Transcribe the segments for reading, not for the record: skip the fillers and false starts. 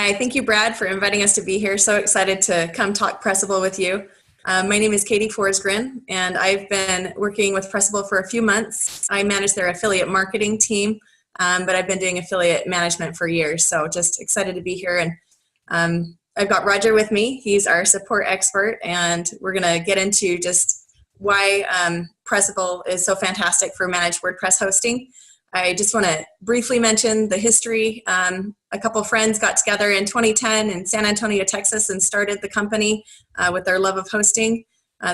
Hi, thank you, Brad, for inviting us to be here. So excited to come talk Pressable with you. My name is Katie Forsgren, and I've been working with Pressable for a few months. I manage their affiliate marketing team, but I've been doing affiliate management for years. So just excited to be here. And I've got Roger with me. He's our support expert, and we're going to get into just why Pressable is so fantastic for managed WordPress hosting. I just want to briefly mention the history. A couple friends got together in 2010 in San Antonio, Texas, and started the company with their love of hosting.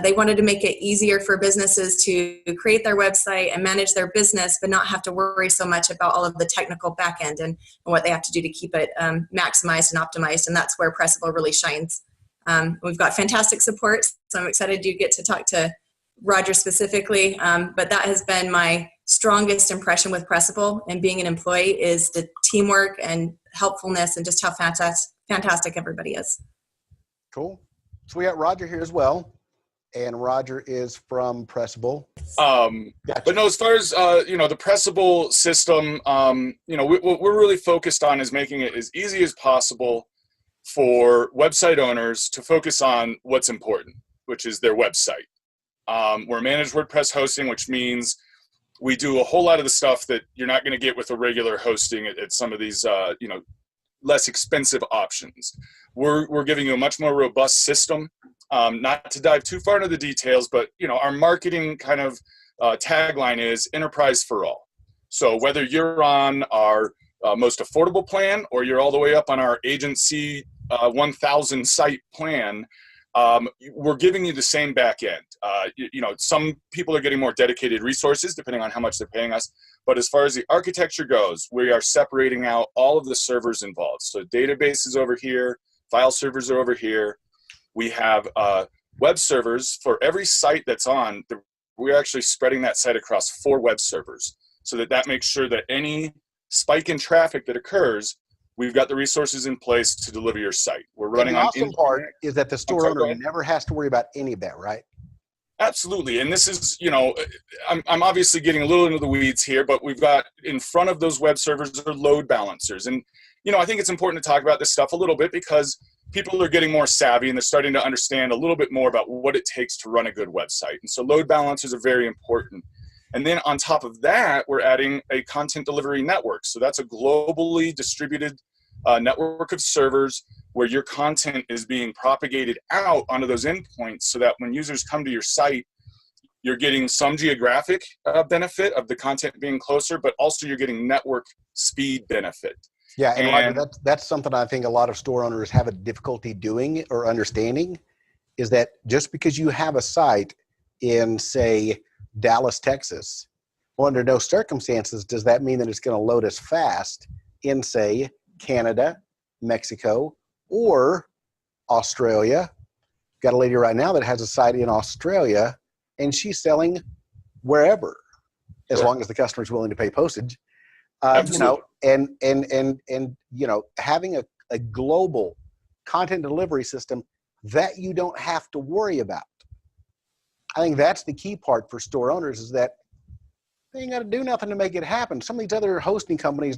They wanted to make it easier for businesses to create their website and manage their business, but not have to worry so much about all of the technical backend and what they have to do to keep it maximized and optimized. And that's where Pressable really shines. We've got fantastic support, so I'm excited to get to talk to Roger specifically, but that has been my strongest impression with Pressable and being an employee is the teamwork and helpfulness and just how fantastic everybody is. Cool. So we got Roger here as well, and Roger is from Pressable. Gotcha. But no, as far as the Pressable system, what we're really focused on is making it as easy as possible for website owners to focus on what's important, which is their website. We're managed WordPress hosting, which means we do a whole lot of the stuff that you're not going to get with a regular hosting at some of these, less expensive options. We're giving you a much more robust system. Not to dive too far into the details, but our marketing kind of tagline is enterprise for all. So whether you're on our most affordable plan or you're all the way up on our agency 1,000 site plan, we're giving you the same back end. Some people are getting more dedicated resources depending on how much they're paying us. But as far as the architecture goes, we are separating out all of the servers involved. So database is over here, file servers are over here. We have web servers for every site that's on. We're actually spreading that site across 4 web servers so that makes sure that any spike in traffic that occurs, we've got the resources in place to deliver your site. We're running on. The awesome part is that the store owner never has to worry about any of that, right? Absolutely. And this is, I'm obviously getting a little into the weeds here, but we've got in front of those web servers are load balancers. And, I think it's important to talk about this stuff a little bit because people are getting more savvy and they're starting to understand a little bit more about what it takes to run a good website. And so load balancers are very important. And then on top of that, we're adding a content delivery network. So that's a globally distributed network of servers where your content is being propagated out onto those endpoints so that when users come to your site, you're getting some geographic benefit of the content being closer, but also you're getting network speed benefit. Yeah, and Roger, that's something I think a lot of store owners have a difficulty doing or understanding, is that just because you have a site in, say, Dallas, Texas, well, under no circumstances does that mean that it's going to load as fast in, say, Canada, Mexico, or Australia. Got a lady right now that has a site in Australia, and she's selling wherever, as long as the customer is willing to pay postage. And having a global content delivery system that you don't have to worry about. I think that's the key part for store owners, is that they ain't got to do nothing to make it happen. Some of these other hosting companies,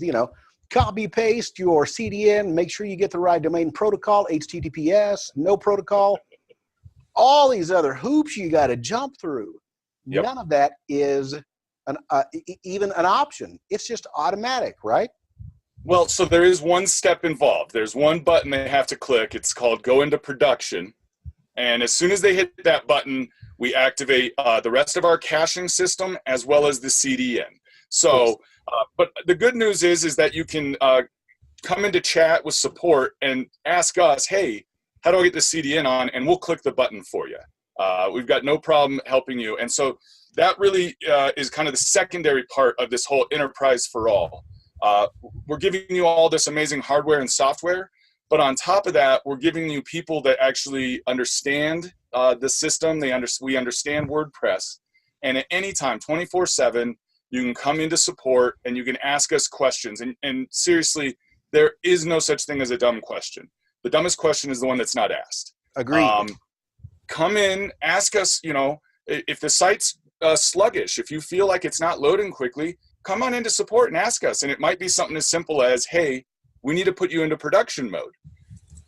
copy paste your CDN, make sure you get the right domain protocol, HTTPS, no protocol, all these other hoops you got to jump through. Yep. None of that is even an option. It's just automatic, right? Well, so there is one step involved. There's one button they have to click. It's called go into production. And as soon as they hit that button, we activate the rest of our caching system as well as the CDN. So, but the good news is that you can come into chat with support and ask us, hey, how do I get the CDN on? And we'll click the button for you. We've got no problem helping you. And so that really is kind of the secondary part of this whole enterprise for all. We're giving you all this amazing hardware and software, but on top of that, we're giving you people that actually understand the system. We understand WordPress. And at any time, 24/7, you can come into support and you can ask us questions. And seriously, there is no such thing as a dumb question. The dumbest question is the one that's not asked. Agreed. Come in, ask us, if the site's sluggish, if you feel like it's not loading quickly, come on into support and ask us. And it might be something as simple as, hey, we need to put you into production mode.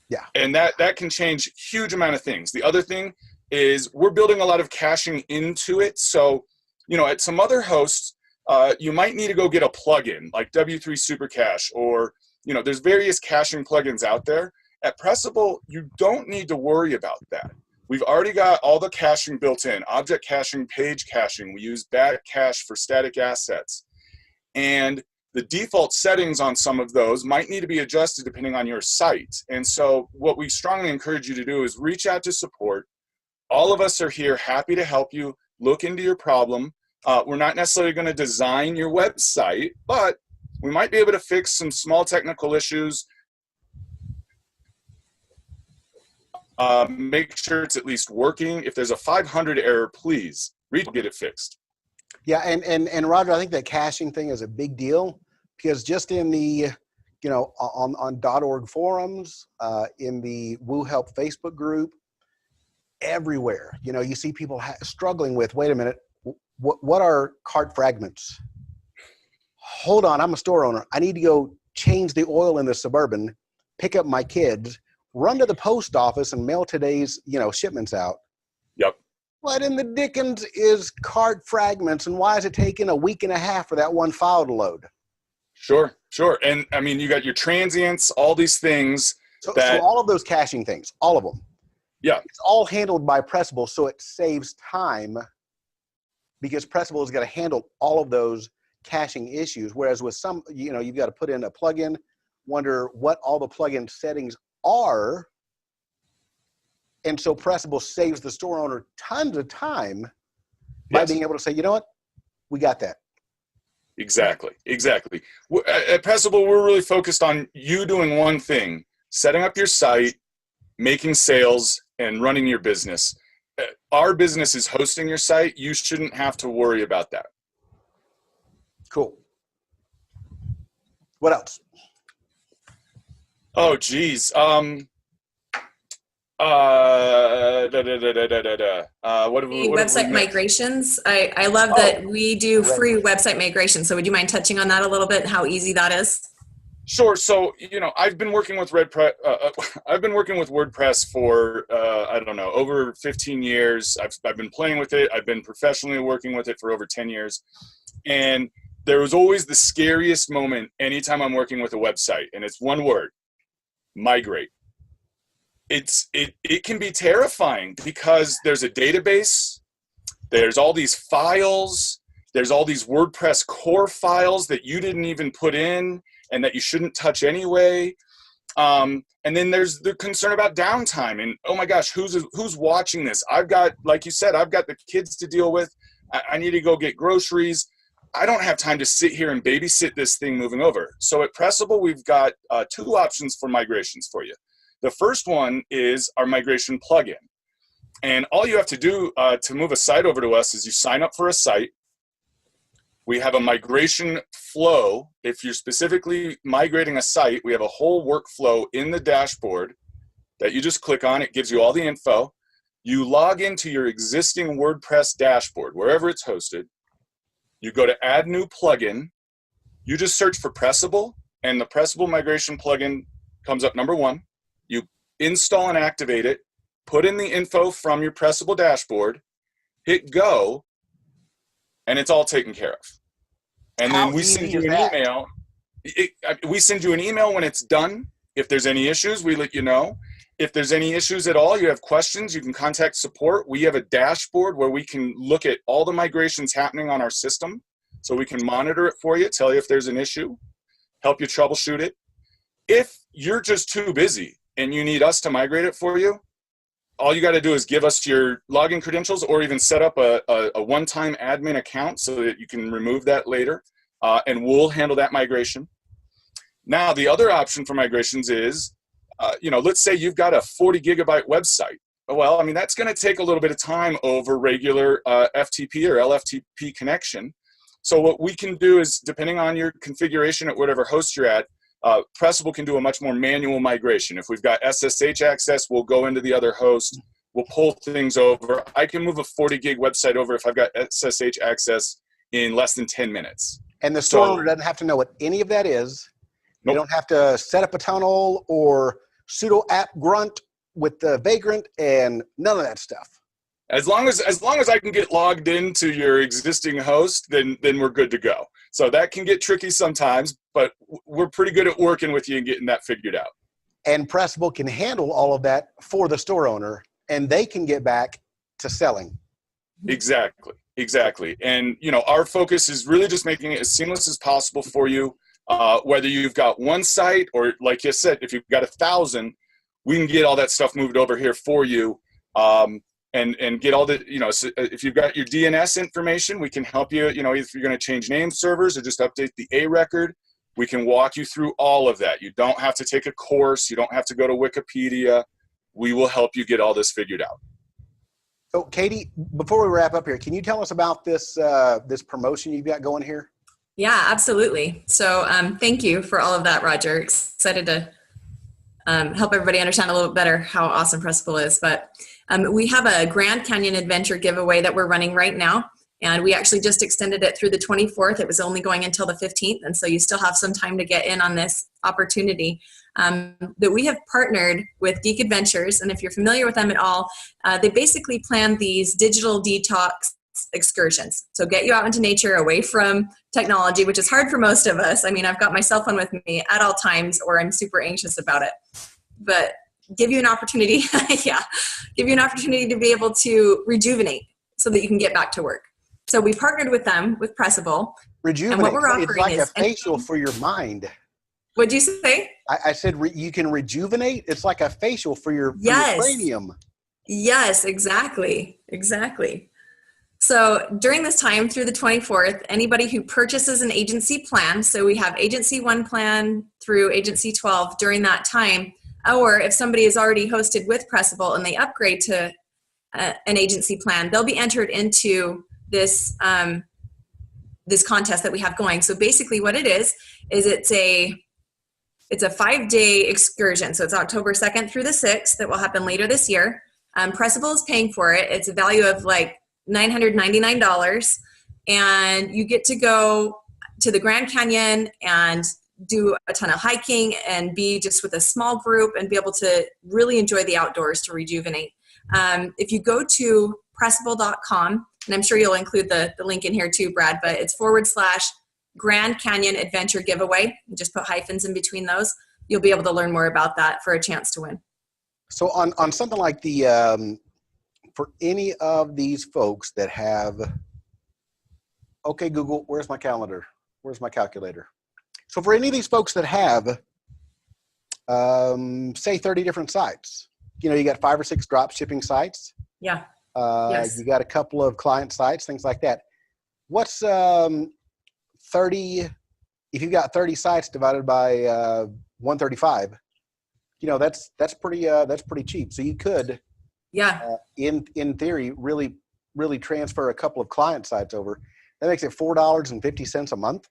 Yeah. And that can change huge amount of things. The other thing is we're building a lot of caching into it. So, at some other hosts, you might need to go get a plugin like W3 Super Cache, or, there's various caching plugins out there. At Pressable, you don't need to worry about that. We've already got all the caching built in, object caching, page caching. We use back cache for static assets. And the default settings on some of those might need to be adjusted depending on your site. And so what we strongly encourage you to do is reach out to support. All of us are here, happy to help you look into your problem. We're not necessarily going to design your website, but we might be able to fix some small technical issues. Make sure it's at least working. If there's a 500 error, please get it fixed. Yeah, and Roger, I think that caching thing is a big deal, because just in the, on .org forums, in the WooHelp Facebook group, everywhere, you see people struggling with, wait a minute, what are cart fragments? Hold on, I'm a store owner. I need to go change the oil in the Suburban, pick up my kids, run to the post office and mail today's, shipments out. Yep. What in the dickens is cart fragments, and why is it taking a week and a half for that one file to load? Sure. And I mean, you got your transients, all these things. So all of those caching things, all of them. Yeah. It's all handled by Pressable, so it saves time, because Pressable is going to handle all of those caching issues. Whereas with some, you've got to put in a plugin, wonder what all the plugin settings are. And so Pressable saves the store owner tons of time by being able to say, you know what, we got that. Exactly. At Pressable, we're really focused on you doing one thing: setting up your site, making sales, and running your business. Our business is hosting your site. You shouldn't have to worry about that. Cool. What else? Oh, geez. Website migrations. I love that we do free website migrations. So would you mind touching on that a little bit, how easy that is? Sure. So, I've been working with WordPress for, over 15 years. I've been playing with it. I've been professionally working with it for over 10 years. And there was always the scariest moment anytime I'm working with a website, and it's one word: migrate. It can be terrifying, because there's a database, there's all these files, there's all these WordPress core files that you didn't even put in and that you shouldn't touch anyway. And then there's the concern about downtime and, oh my gosh, who's watching this? I've got, like you said, I've got the kids to deal with. I need to go get groceries. I don't have time to sit here and babysit this thing moving over. So at Pressable, we've got two options for migrations for you. The first one is our migration plugin. And all you have to do to move a site over to us is you sign up for a site. We have a migration flow. If you're specifically migrating a site, we have a whole workflow in the dashboard that you just click on. It gives you all the info. You log into your existing WordPress dashboard, wherever it's hosted. You go to add new plugin. You just search for Pressable, and the Pressable migration plugin comes up number one. You install and activate it, put in the info from your Pressable dashboard, hit go, and it's all taken care of. And then we send you an email. We send you an email when it's done. If there's any issues, we let you know. If there's any issues at all, you have questions, you can contact support. We have a dashboard where we can look at all the migrations happening on our system, so we can monitor it for you, tell you if there's an issue, help you troubleshoot it. If you're just too busy and you need us to migrate it for you, all you got to do is give us your login credentials, or even set up a one-time admin account so that you can remove that later, and we'll handle that migration. Now, the other option for migrations is, let's say you've got a 40 gigabyte website. Well, I mean, that's going to take a little bit of time over regular FTP or LFTP connection. So what we can do is, depending on your configuration at whatever host you're at, Pressable can do a much more manual migration. If we've got SSH access, we'll go into the other host, we'll pull things over. I can move a 40 gig website over if I've got SSH access in less than 10 minutes. And the store owner doesn't have to know what any of that is. They don't have to set up a tunnel or sudo app grunt with the Vagrant and none of that stuff. As long as I can get logged into your existing host, then we're good to go. So that can get tricky sometimes, but we're pretty good at working with you and getting that figured out. And Pressable can handle all of that for the store owner, and they can get back to selling. Exactly. And our focus is really just making it as seamless as possible for you. Whether you've got one site or, like you said, if you've got 1,000, we can get all that stuff moved over here for you. And get all the, so if you've got your DNS information, we can help you, if you're going to change name servers or just update the A record, we can walk you through all of that. You don't have to take a course. You don't have to go to Wikipedia. We will help you get all this figured out. So Katie, before we wrap up here, can you tell us about this, this promotion you've got going here? Yeah, absolutely. So thank you for all of that, Roger. Excited to help everybody understand a little bit better how awesome Pressable is. But we have a Grand Canyon Adventure giveaway that we're running right now. And we actually just extended it through the 24th. It was only going until the 15th. And so you still have some time to get in on this opportunity. That we have partnered with Geek Adventures. And if you're familiar with them at all, they basically plan these digital detox excursions. So get you out into nature, away from technology, which is hard for most of us. I mean, I've got my cell phone with me at all times, or I'm super anxious about it. But give you an opportunity, give you an opportunity to be able to rejuvenate so that you can get back to work. So we partnered with them, with Pressable. Rejuvenate. And what we're offering it's like is a facial for your mind. What'd you say? I said you can rejuvenate. It's like a facial for your cranium. Yes, exactly. So during this time through the 24th, anybody who purchases an agency plan, so we have agency 1 plan through agency 12 during that time, or if somebody is already hosted with Pressable and they upgrade to an agency plan, they'll be entered into this this contest that we have going. So basically what it is it's a 5-day excursion. So it's October 2nd through the 6th that will happen later this year. Pressable is paying for it. It's a value of like $999, and you get to go to the Grand Canyon and do a ton of hiking and be just with a small group and be able to really enjoy the outdoors to rejuvenate. If you go to pressable.com, and I'm sure you'll include the link in here too, Brad, but it's / Grand Canyon Adventure Giveaway. You just put hyphens in between those. You'll be able to learn more about that for a chance to win. So on something like the, for any of these folks that have, okay, Google, where's my calendar? Where's my calculator? So for any of these folks that have, say 30 different sites, you got 5 or 6 drop shipping sites. Yeah. Yes. You got a couple of client sites, things like that. What's 30, if you've got 30 sites divided by 135, that's pretty cheap. So you could, in theory, really transfer a couple of client sites over. That makes it $4.50 a month.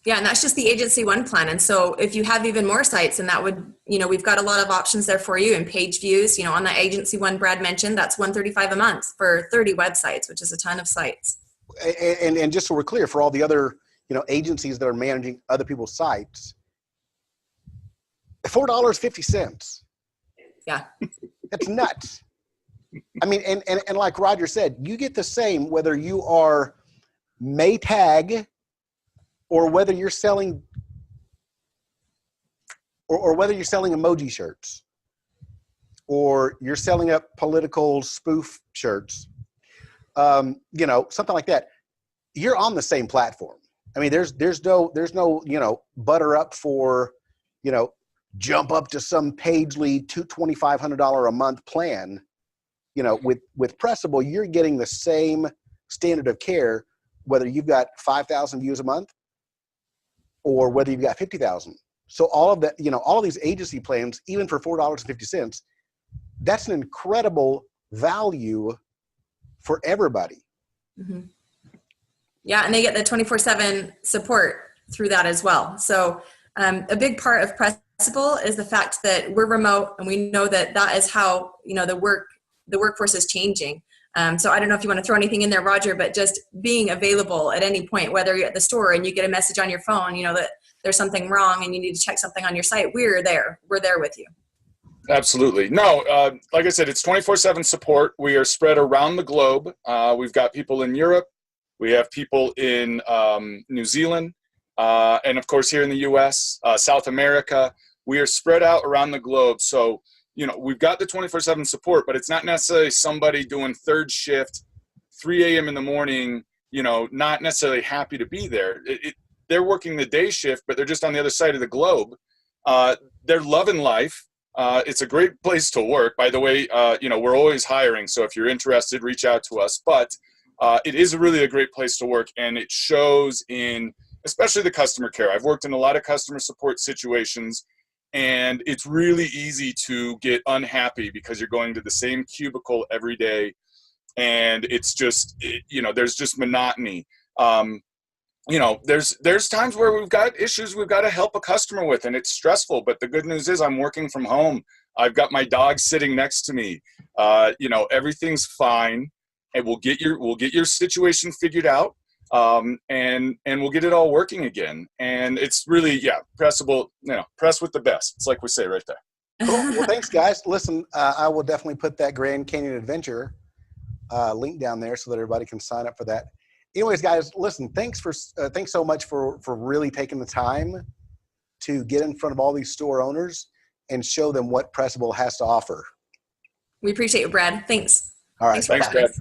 Yeah, and that's just the agency 1 plan. And so if you have even more sites, and that would, we've got a lot of options there for you, and page views, on that agency 1 Brad mentioned, that's $135 a month for 30 websites, which is a ton of sites. And just so we're clear, for all the other, agencies that are managing other people's sites, $4.50. Yeah. That's nuts. I mean, and like Roger said, you get the same whether you are Maytag or whether you're selling or whether you're selling emoji shirts or you're selling up political spoof shirts, something like that. You're on the same platform. I mean, there's no butter up for, jump up to some Pagely $2,500 a month plan. With Pressable, you're getting the same standard of care, whether you've got 5,000 views a month or whether you've got 50,000. So all of that, all of these agency plans, even for $4.50, that's an incredible value for everybody. Mm-hmm. Yeah, and they get the 24/7 support through that as well. So a big part of Pressable is the fact that we're remote, and we know that is how the workforce is changing. So I don't know if you want to throw anything in there, Roger, but just being available at any point, whether you're at the store and you get a message on your phone, that there's something wrong and you need to check something on your site, we're there with you. Absolutely. No, like I said, it's 24/7 support. We are spread around the globe. We've got people in Europe. We have people in New Zealand. And of course, here in the US, South America. We are spread out around the globe. So, you know, we've got the 24/7 support, but it's not necessarily somebody doing third shift, 3 a.m. in the morning, you know, not necessarily happy to be there. They're working the day shift, but they're just on the other side of the globe. They're loving life. It's a great place to work. By the way, you know, we're always hiring. So if you're interested, reach out to us. But it is really a great place to work. And it shows in, especially the customer care. I've worked in a lot of customer support situations, and it's really easy to get unhappy because you're going to the same cubicle every day. And it's just, you know, there's just monotony. You know, there's times where we've got issues we've got to help a customer with, and it's stressful. But the good news is I'm working from home. I've got my dog sitting next to me. You know, everything's fine, and we'll get your situation figured out, and we'll get it all working again. And it's really, yeah, Pressable. You know, press with the best. It's like we say right there. Cool. Well, thanks, guys. Listen, I will definitely put that Grand Canyon Adventure link down there so that everybody can sign up for that. Anyways, guys, listen, thanks so much for really taking the time to get in front of all these store owners and show them what Pressable has to offer. We appreciate you, Brad. Thanks. All right. Thanks, Brad.